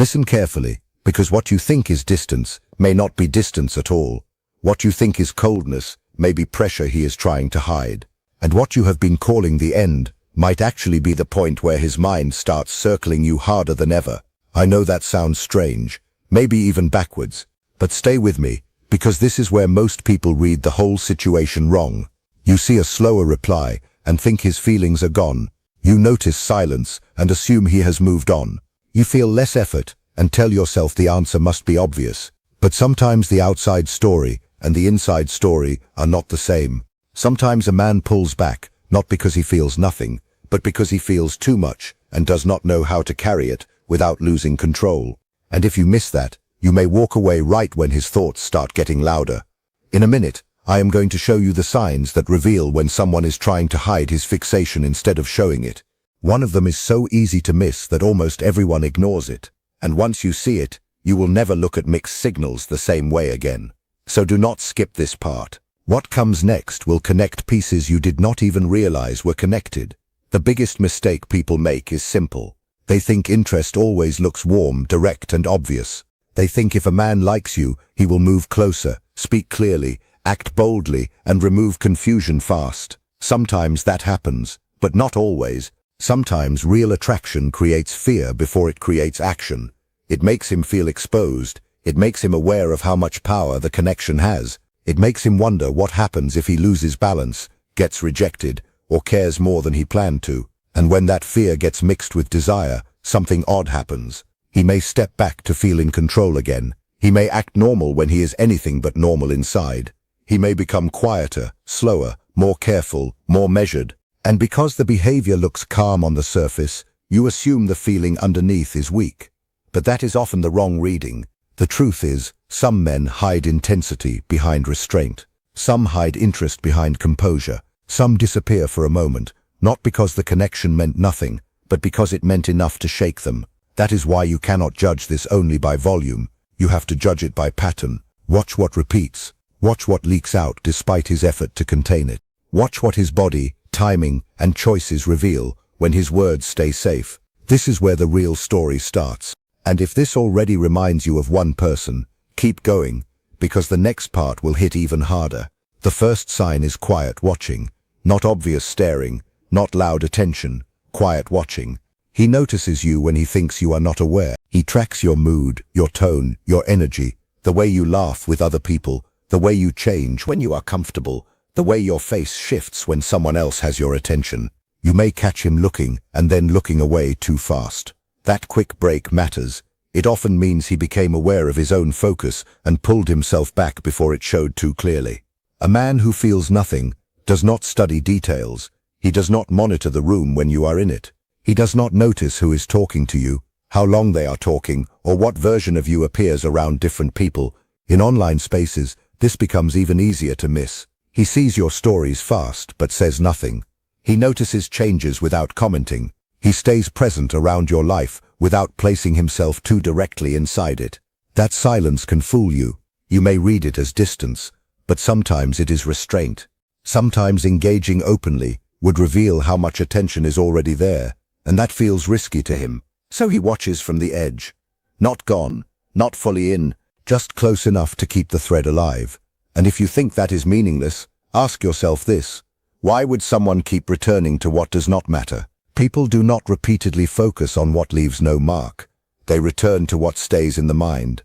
Listen carefully, because what you think is distance may not be distance at all. What you think is coldness may be pressure he is trying to hide. And what you have been calling the end might actually be the point where his mind starts circling you harder than ever. I know that sounds strange, maybe even backwards, but stay with me, because this is where most people read the whole situation wrong. You see a slower reply and think his feelings are gone. You notice silence and assume he has moved on. You feel less effort and tell yourself the answer must be obvious. But sometimes the outside story and the inside story are not the same. Sometimes a man pulls back, not because he feels nothing, but because he feels too much and does not know how to carry it without losing control. And if you miss that, you may walk away right when his thoughts start getting louder. In a minute, I am going to show you the signs that reveal when someone is trying to hide his fixation instead of showing it. One of them is so easy to miss that almost everyone ignores it. And once you see it, you will never look at mixed signals the same way again. So do not skip this part. What comes next will connect pieces you did not even realize were connected. The biggest mistake people make is simple. They think interest always looks warm, direct, and obvious. They think if a man likes you, he will move closer, speak clearly, act boldly, and remove confusion fast. Sometimes that happens, but not always. Sometimes real attraction creates fear before it creates action. It makes him feel exposed. It makes him aware of how much power the connection has. It makes him wonder what happens if he loses balance, gets rejected, or cares more than he planned to. And when that fear gets mixed with desire, something odd happens. He may step back to feel in control again. He may act normal when he is anything but normal inside. He may become quieter, slower, more careful, more measured. And because the behavior looks calm on the surface, you assume the feeling underneath is weak. But that is often the wrong reading. The truth is, some men hide intensity behind restraint. Some hide interest behind composure. Some disappear for a moment, not because the connection meant nothing, but because it meant enough to shake them. That is why you cannot judge this only by volume. You have to judge it by pattern. Watch what repeats. Watch what leaks out despite his effort to contain it. Watch what his body, timing, and choices reveal when his words stay safe. This is where the real story starts. And if this already reminds you of one person, keep going, because the next part will hit even harder. The first sign is quiet watching. Not obvious staring, not loud attention, quiet watching. He notices you when he thinks you are not aware. He tracks your mood, your tone, your energy, the way you laugh with other people, the way you change when you are comfortable, the way your face shifts when someone else has your attention. You may catch him looking and then looking away too fast. That quick break matters. It often means he became aware of his own focus and pulled himself back before it showed too clearly. A man who feels nothing does not study details. He does not monitor the room when you are in it. He does not notice who is talking to you, how long they are talking, or what version of you appears around different people. In online spaces, this becomes even easier to miss. He sees your stories fast, but says nothing. He notices changes without commenting. He stays present around your life without placing himself too directly inside it. That silence can fool you. You may read it as distance, but sometimes it is restraint. Sometimes engaging openly would reveal how much attention is already there, and that feels risky to him. So he watches from the edge. Not gone, not fully in, just close enough to keep the thread alive. And if you think that is meaningless, ask yourself this: why would someone keep returning to what does not matter? People do not repeatedly focus on what leaves no mark. They return to what stays in the mind.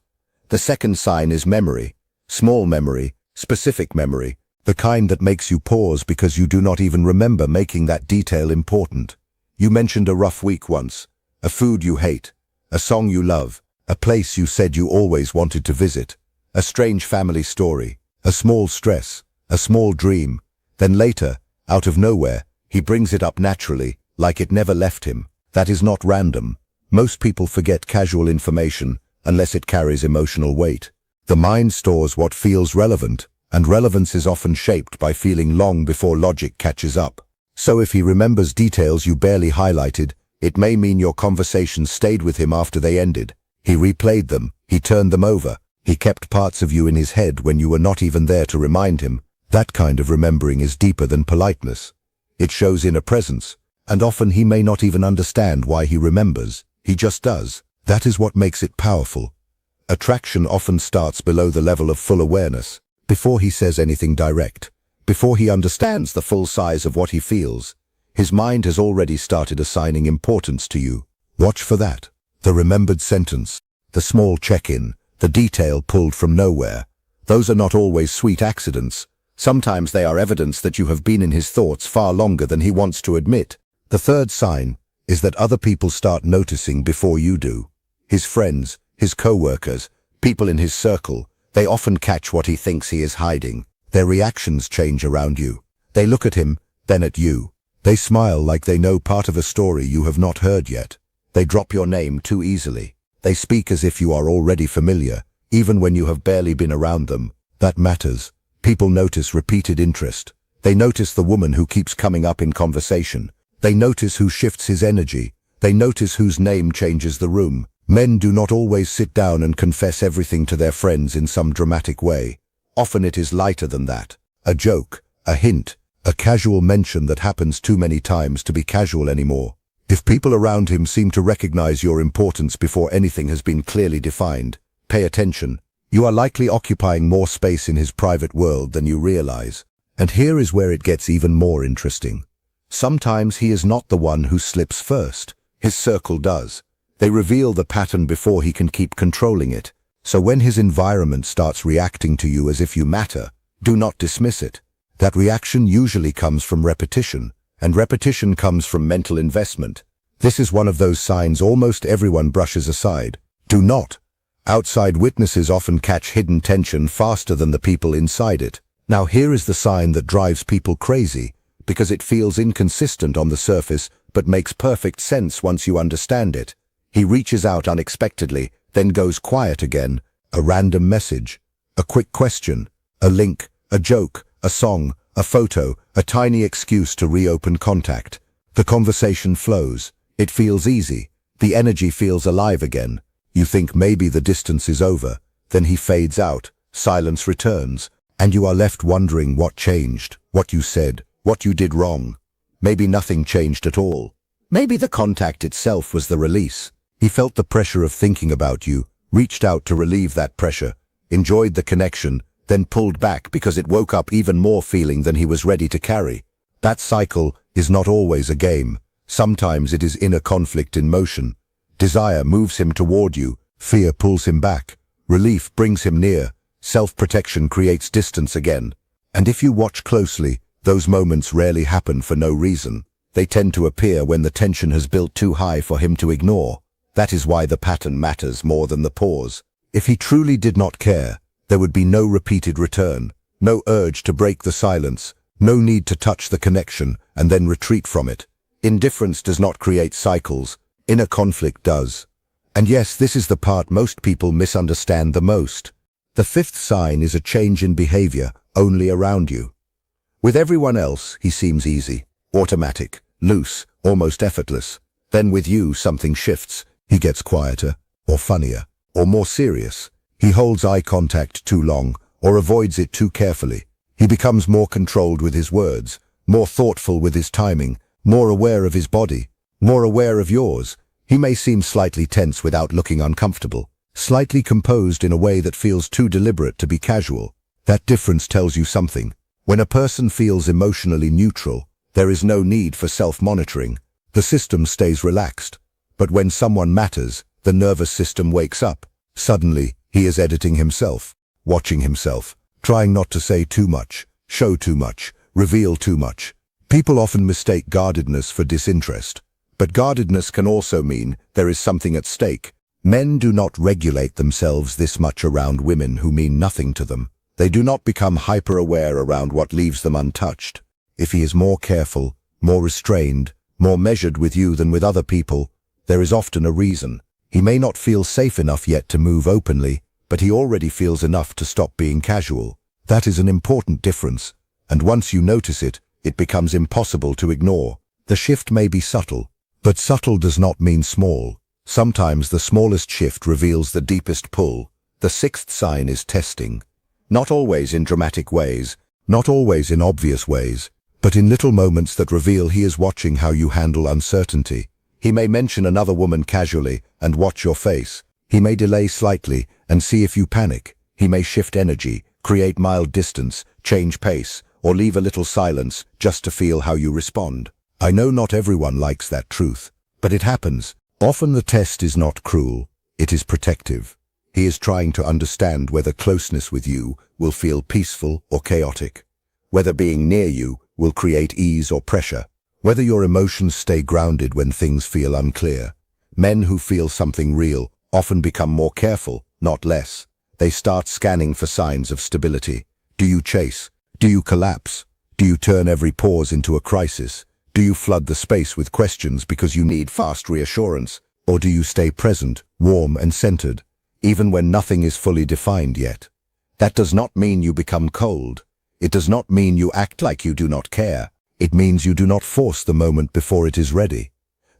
The second sign is memory. Small memory, specific memory, the kind that makes you pause because you do not even remember making that detail important. You mentioned a rough week once, a food you hate, a song you love, a place you said you always wanted to visit, a strange family story, a small stress, a small dream. Then later, out of nowhere, he brings it up naturally, like it never left him. That is not random. Most people forget casual information unless it carries emotional weight. The mind stores what feels relevant, and relevance is often shaped by feeling long before logic catches up. So if he remembers details you barely highlighted, it may mean your conversation stayed with him after they ended. He replayed them, he turned them over, he kept parts of you in his head when you were not even there to remind him. That kind of remembering is deeper than politeness. It shows inner presence, and often he may not even understand why he remembers. He just does. That is what makes it powerful. Attraction often starts below the level of full awareness, before he says anything direct, before he understands the full size of what he feels. His mind has already started assigning importance to you. Watch for that. The remembered sentence, the small check-in, the detail pulled from nowhere. Those are not always sweet accidents. Sometimes they are evidence that you have been in his thoughts far longer than he wants to admit. The third sign is that other people start noticing before you do. His friends, his co-workers, people in his circle, they often catch what he thinks he is hiding. Their reactions change around you. They look at him, then at you. They smile like they know part of a story you have not heard yet. They drop your name too easily. They speak as if you are already familiar, even when you have barely been around them. That matters. People notice repeated interest. They notice the woman who keeps coming up in conversation. They notice who shifts his energy. They notice whose name changes the room. Men do not always sit down and confess everything to their friends in some dramatic way. Often it is lighter than that. A joke, a hint, a casual mention that happens too many times to be casual anymore. If people around him seem to recognize your importance before anything has been clearly defined, pay attention. You are likely occupying more space in his private world than you realize. And here is where it gets even more interesting. Sometimes he is not the one who slips first. His circle does. They reveal the pattern before he can keep controlling it. So when his environment starts reacting to you as if you matter, do not dismiss it. That reaction usually comes from repetition, and repetition comes from mental investment. This is one of those signs almost everyone brushes aside. Do not. Outside witnesses often catch hidden tension faster than the people inside it. Now here is the sign that drives people crazy, because it feels inconsistent on the surface but makes perfect sense once you understand it. He reaches out unexpectedly, then goes quiet again. A random message, a quick question, a link, a joke, a song, a photo, a tiny excuse to reopen contact. The conversation flows. It feels easy. The energy feels alive again. You think maybe the distance is over. Then he fades out. Silence returns. And you are left wondering what changed, what you said, what you did wrong. Maybe nothing changed at all. Maybe the contact itself was the release. He felt the pressure of thinking about you, reached out to relieve that pressure, enjoyed the connection, then pulled back because it woke up even more feeling than he was ready to carry. That cycle is not always a game. Sometimes it is inner conflict in motion. Desire moves him toward you, fear pulls him back, relief brings him near, self-protection creates distance again. And if you watch closely, those moments rarely happen for no reason. They tend to appear when the tension has built too high for him to ignore. That is why the pattern matters more than the pause. If he truly did not care, there would be no repeated return, no urge to break the silence, no need to touch the connection and then retreat from it. Indifference does not create cycles. Inner conflict does. And yes, this is the part most people misunderstand the most. The fifth sign is a change in behavior only around you. With everyone else, he seems easy, automatic, loose, almost effortless. Then with you, something shifts. He gets quieter, or funnier, or more serious. He holds eye contact too long, or avoids it too carefully. He becomes more controlled with his words, more thoughtful with his timing, more aware of his body, more aware of yours. He may seem slightly tense without looking uncomfortable, slightly composed in a way that feels too deliberate to be casual. That difference tells you something. When a person feels emotionally neutral, there is no need for self-monitoring. The system stays relaxed. But when someone matters, the nervous system wakes up. Suddenly, he is editing himself, watching himself, trying not to say too much, show too much, reveal too much. People often mistake guardedness for disinterest. But guardedness can also mean there is something at stake. Men do not regulate themselves this much around women who mean nothing to them. They do not become hyper-aware around what leaves them untouched. If he is more careful, more restrained, more measured with you than with other people, there is often a reason. He may not feel safe enough yet to move openly, but he already feels enough to stop being casual. That is an important difference, and once you notice it, it becomes impossible to ignore. The shift may be subtle, but subtle does not mean small. Sometimes the smallest shift reveals the deepest pull. The sixth sign is testing. Not always in dramatic ways, not always in obvious ways, but in little moments that reveal he is watching how you handle uncertainty. He may mention another woman casually and watch your face. He may delay slightly and see if you panic. He may shift energy, create mild distance, change pace, or leave a little silence just to feel how you respond. I know not everyone likes that truth, but it happens. Often the test is not cruel, it is protective. He is trying to understand whether closeness with you will feel peaceful or chaotic, whether being near you will create ease or pressure, whether your emotions stay grounded when things feel unclear. Men who feel something real often become more careful, not less. They start scanning for signs of stability. Do you chase? Do you collapse? Do you turn every pause into a crisis? Do you flood the space with questions because you need fast reassurance? Or do you stay present, warm and centered, even when nothing is fully defined yet? That does not mean you become cold. It does not mean you act like you do not care. It means you do not force the moment before it is ready.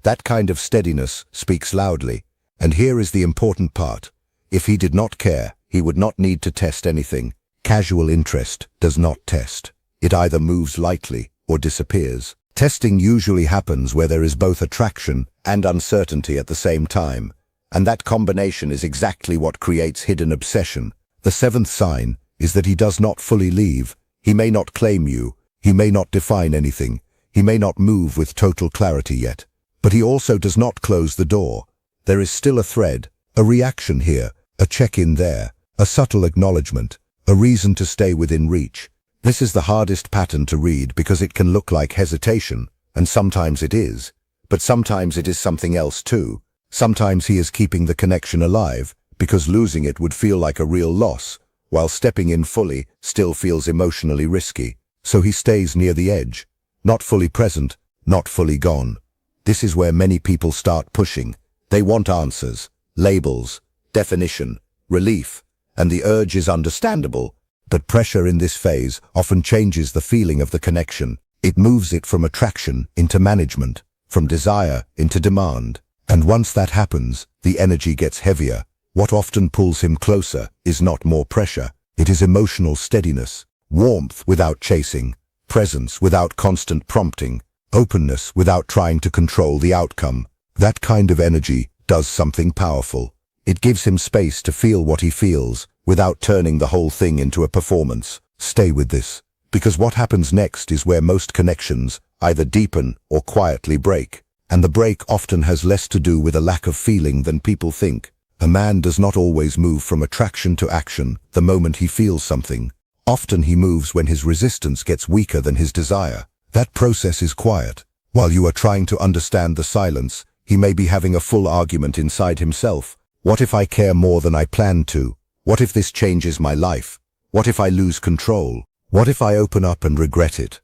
That kind of steadiness speaks loudly. And here is the important part. If he did not care, he would not need to test anything. Casual interest does not test. It either moves lightly or disappears. Testing usually happens where there is both attraction and uncertainty at the same time. And that combination is exactly what creates hidden obsession. The seventh sign is that he does not fully leave. He may not claim you. He may not define anything. He may not move with total clarity yet. But he also does not close the door. There is still a thread, a reaction here, a check-in there, a subtle acknowledgement, a reason to stay within reach. This is the hardest pattern to read because it can look like hesitation, and sometimes it is. But sometimes it is something else too. Sometimes he is keeping the connection alive, because losing it would feel like a real loss, while stepping in fully still feels emotionally risky. So he stays near the edge, not fully present, not fully gone. This is where many people start pushing. They want answers, labels, definition, relief, and the urge is understandable. But pressure in this phase often changes the feeling of the connection. It moves it from attraction into management, from desire into demand. And once that happens, the energy gets heavier. What often pulls him closer is not more pressure. It is emotional steadiness, warmth without chasing, presence without constant prompting, openness without trying to control the outcome. That kind of energy does something powerful. It gives him space to feel what he feels without turning the whole thing into a performance. Stay with this, because what happens next is where most connections either deepen or quietly break. And the break often has less to do with a lack of feeling than people think. A man does not always move from attraction to action the moment he feels something. Often he moves when his resistance gets weaker than his desire. That process is quiet. While you are trying to understand the silence, he may be having a full argument inside himself. What if I care more than I planned to? What if this changes my life? What if I lose control? What if I open up and regret it?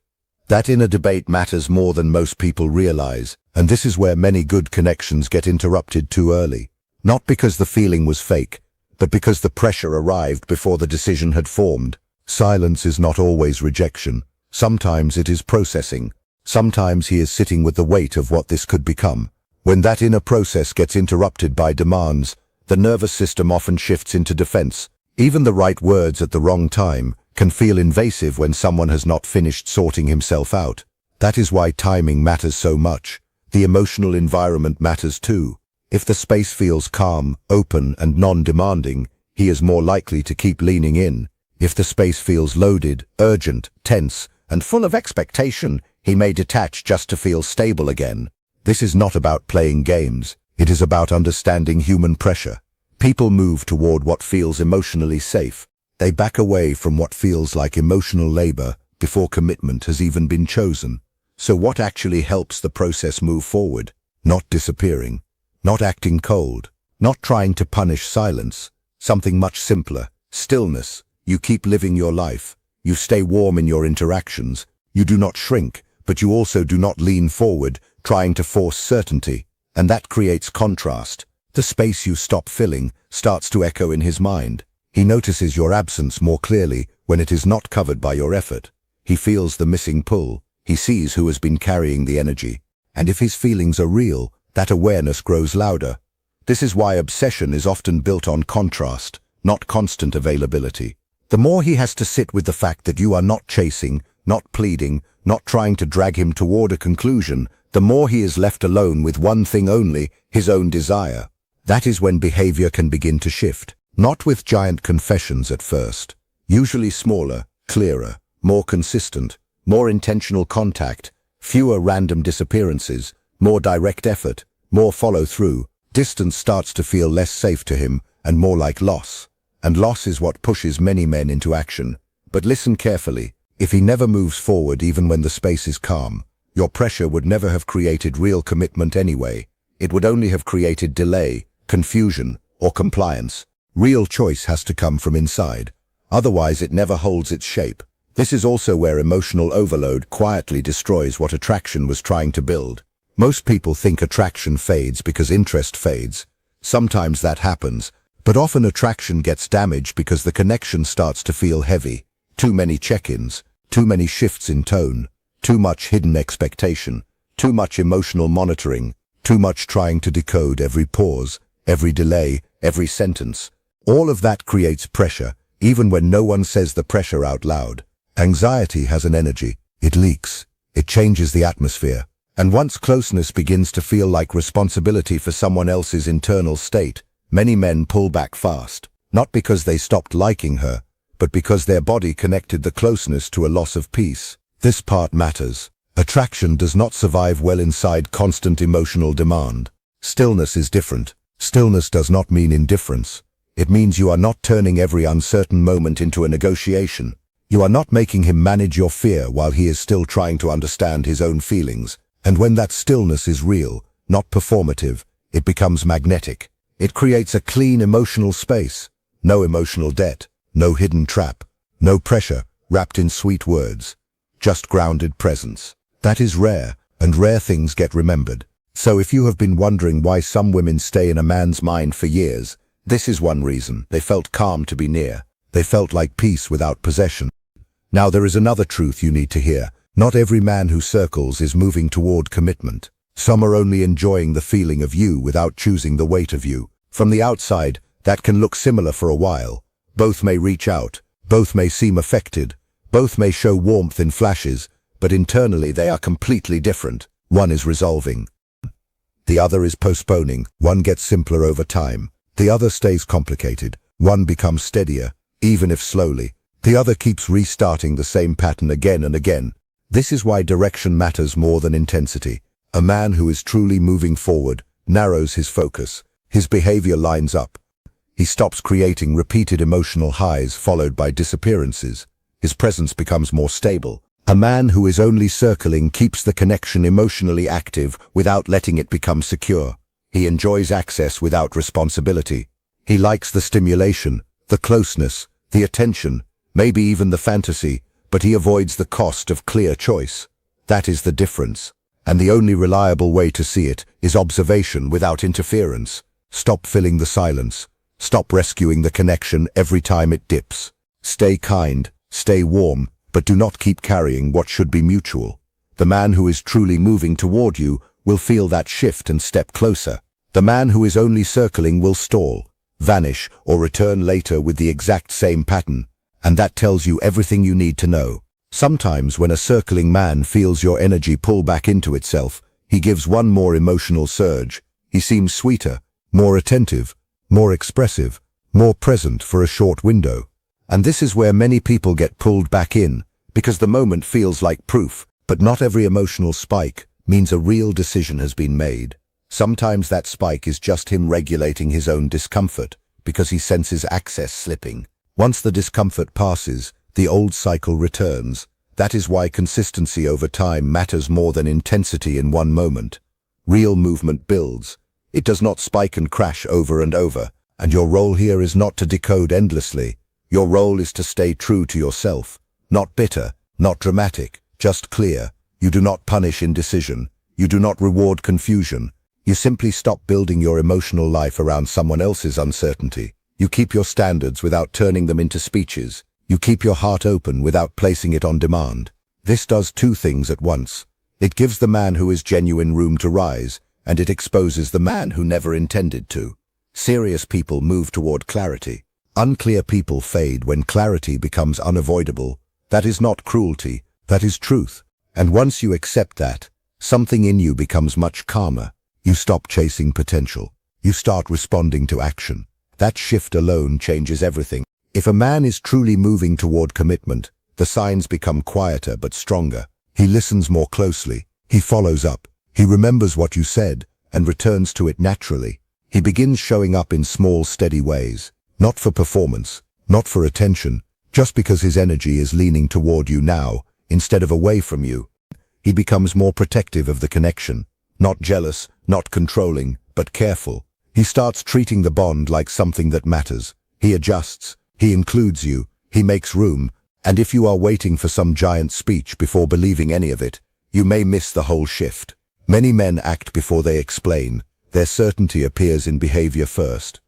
That inner debate matters more than most people realize, and this is where many good connections get interrupted too early. Not because the feeling was fake, but because the pressure arrived before the decision had formed. Silence is not always rejection. Sometimes it is processing. Sometimes he is sitting with the weight of what this could become. When that inner process gets interrupted by demands, the nervous system often shifts into defense. Even the right words at the wrong time can feel invasive when someone has not finished sorting himself out. That is why timing matters so much. The emotional environment matters too. If the space feels calm, open, and non-demanding, he is more likely to keep leaning in. If the space feels loaded, urgent, tense, and full of expectation, he may detach just to feel stable again. This is not about playing games. It is about understanding human pressure. People move toward what feels emotionally safe. They back away from what feels like emotional labor before commitment has even been chosen. So what actually helps the process move forward? Not disappearing, not acting cold, not trying to punish silence. Something much simpler, stillness. You keep living your life. You stay warm in your interactions. You do not shrink, but you also do not lean forward, trying to force certainty. And that creates contrast. The space you stop filling starts to echo in his mind. He notices your absence more clearly when it is not covered by your effort. He feels the missing pull. He sees who has been carrying the energy. And if his feelings are real, that awareness grows louder. This is why obsession is often built on contrast, not constant availability. The more he has to sit with the fact that you are not chasing, not pleading, not trying to drag him toward a conclusion, the more he is left alone with one thing only, his own desire. That is when behavior can begin to shift, not with giant confessions at first, usually smaller, clearer, more consistent, more intentional contact, fewer random disappearances, more direct effort, more follow-through. Distance starts to feel less safe to him and more like loss. And loss is what pushes many men into action. But listen carefully. If he never moves forward even when the space is calm, your pressure would never have created real commitment anyway. It would only have created delay, confusion, or compliance. Real choice has to come from inside. Otherwise it never holds its shape. This is also where emotional overload quietly destroys what attraction was trying to build. Most people think attraction fades because interest fades. Sometimes that happens, but often attraction gets damaged because the connection starts to feel heavy. Too many check-ins, too many shifts in tone, too much hidden expectation, too much emotional monitoring, too much trying to decode every pause, every delay, every sentence. All of that creates pressure, even when no one says the pressure out loud. Anxiety has an energy. It leaks. It changes the atmosphere. And once closeness begins to feel like responsibility for someone else's internal state, many men pull back fast, not because they stopped liking her, but because their body connected the closeness to a loss of peace. This part matters. Attraction does not survive well inside constant emotional demand. Stillness is different. Stillness does not mean indifference. It means you are not turning every uncertain moment into a negotiation. You are not making him manage your fear while he is still trying to understand his own feelings. And when that stillness is real, not performative, it becomes magnetic. It creates a clean emotional space. No emotional debt, no hidden trap, no pressure wrapped in sweet words. Just grounded presence. That is rare, and rare things get remembered. So if you have been wondering why some women stay in a man's mind for years, this is one reason. They felt calm to be near. They felt like peace without possession. Now there is another truth you need to hear. Not every man who circles is moving toward commitment. Some are only enjoying the feeling of you without choosing the weight of you. From the outside, that can look similar for a while. Both may reach out. Both may seem affected. Both may show warmth in flashes, but internally they are completely different. One is resolving. The other is postponing. One gets simpler over time. The other stays complicated. One becomes steadier, even if slowly. The other keeps restarting the same pattern again and again. This is why direction matters more than intensity. A man who is truly moving forward narrows his focus. His behavior lines up. He stops creating repeated emotional highs followed by disappearances. His presence becomes more stable. A man who is only circling keeps the connection emotionally active without letting it become secure. He enjoys access without responsibility. He likes the stimulation, the closeness, the attention, maybe even the fantasy, but he avoids the cost of clear choice. That is the difference. And the only reliable way to see it is observation without interference. Stop filling the silence. Stop rescuing the connection every time it dips. Stay kind, stay warm, but do not keep carrying what should be mutual. The man who is truly moving toward you will feel that shift and step closer. The man who is only circling will stall, vanish, or return later with the exact same pattern. And that tells you everything you need to know. Sometimes when a circling man feels your energy pull back into itself, he gives one more emotional surge. He seems sweeter, more attentive, more expressive, more present for a short window. And this is where many people get pulled back in, because the moment feels like proof. But not every emotional spike means a real decision has been made. Sometimes that spike is just him regulating his own discomfort, because he senses access slipping. Once the discomfort passes, the old cycle returns. That is why consistency over time matters more than intensity in one moment. Real movement builds. It does not spike and crash over and over. And your role here is not to decode endlessly. Your role is to stay true to yourself. Not bitter, not dramatic, just clear. You do not punish indecision. You do not reward confusion. You simply stop building your emotional life around someone else's uncertainty. You keep your standards without turning them into speeches. You keep your heart open without placing it on demand. This does two things at once. It gives the man who is genuine room to rise, and it exposes the man who never intended to. Serious people move toward clarity. Unclear people fade when clarity becomes unavoidable. That is not cruelty, that is truth. And once you accept that, something in you becomes much calmer. You stop chasing potential. You start responding to action. That shift alone changes everything. If a man is truly moving toward commitment, the signs become quieter but stronger. He listens more closely. He follows up. He remembers what you said and returns to it naturally. He begins showing up in small, steady ways. Not for performance, not for attention, just because his energy is leaning toward you now, instead of away from you. He becomes more protective of the connection. Not jealous, not controlling, but careful. He starts treating the bond like something that matters. He adjusts. He includes you, he makes room, and if you are waiting for some giant speech before believing any of it, you may miss the whole shift. Many men act before they explain. Their certainty appears in behavior first.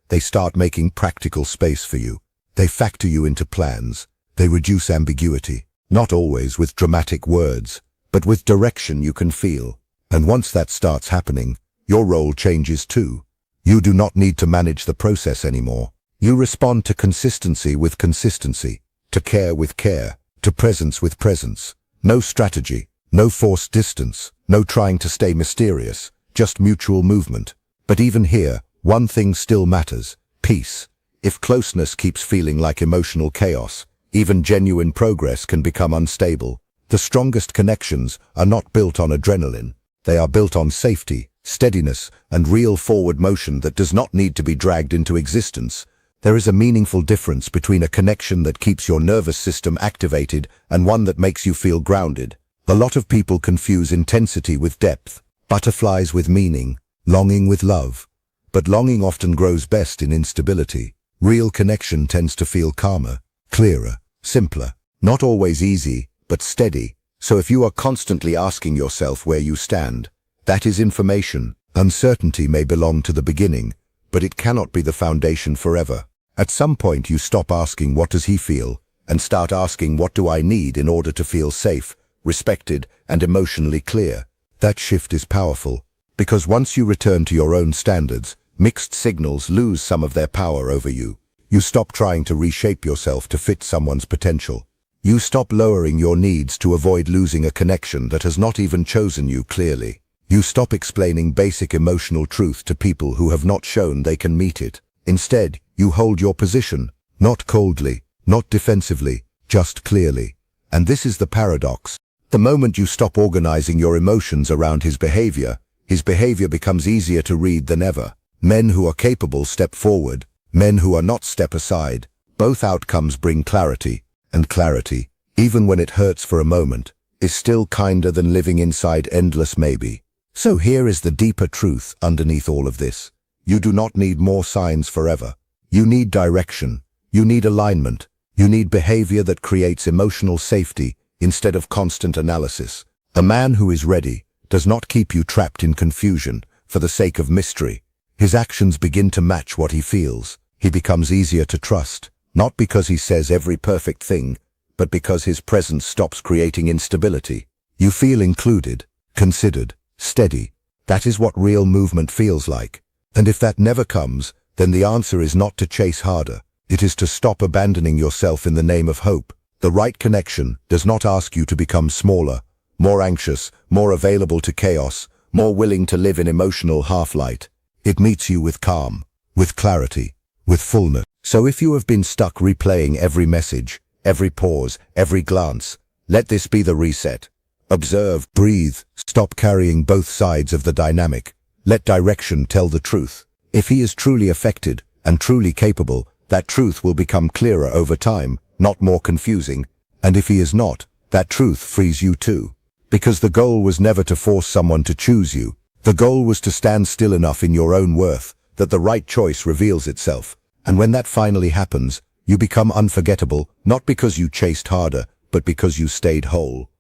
They start making practical space for you. They factor you into plans. They reduce ambiguity, not always with dramatic words, but with direction you can feel. And once that starts happening, your role changes too. You do not need to manage the process anymore. You respond to consistency with consistency, to care with care, to presence with presence. No strategy, no forced distance, no trying to stay mysterious, just mutual movement. But even here, one thing still matters: peace. If closeness keeps feeling like emotional chaos, even genuine progress can become unstable. The strongest connections are not built on adrenaline. They are built on safety, steadiness, and real forward motion that does not need to be dragged into existence. There is a meaningful difference between a connection that keeps your nervous system activated and one that makes you feel grounded. A lot of people confuse intensity with depth, butterflies with meaning, longing with love. But longing often grows best in instability. Real connection tends to feel calmer, clearer, simpler. Not always easy, but steady. So if you are constantly asking yourself where you stand, that is information. Uncertainty may belong to the beginning, but it cannot be the foundation forever. At some point you stop asking what does he feel, and start asking what do I need in order to feel safe, respected, and emotionally clear. That shift is powerful, because once you return to your own standards, mixed signals lose some of their power over you. You stop trying to reshape yourself to fit someone's potential. You stop lowering your needs to avoid losing a connection that has not even chosen you clearly. You stop explaining basic emotional truth to people who have not shown they can meet it. Instead, you hold your position, not coldly, not defensively, just clearly. And this is the paradox. The moment you stop organizing your emotions around his behavior becomes easier to read than ever. Men who are capable step forward, men who are not step aside. Both outcomes bring clarity, and clarity, even when it hurts for a moment, is still kinder than living inside endless maybe. So here is the deeper truth underneath all of this. You do not need more signs forever. You need direction. You need alignment. You need behavior that creates emotional safety instead of constant analysis. A man who is ready does not keep you trapped in confusion for the sake of mystery. His actions begin to match what he feels. He becomes easier to trust, not because he says every perfect thing, but because his presence stops creating instability. You feel included, considered, steady. That is what real movement feels like. And if that never comes, then the answer is not to chase harder. It is to stop abandoning yourself in the name of hope. The right connection does not ask you to become smaller, more anxious, more available to chaos, more willing to live in emotional half-light. It meets you with calm, with clarity, with fullness. So if you have been stuck replaying every message, every pause, every glance, let this be the reset. Observe, breathe, stop carrying both sides of the dynamic. Let direction tell the truth. If he is truly affected and truly capable, that truth will become clearer over time, not more confusing. And if he is not, that truth frees you too. Because the goal was never to force someone to choose you. The goal was to stand still enough in your own worth that the right choice reveals itself. And when that finally happens, you become unforgettable, not because you chased harder, but because you stayed whole.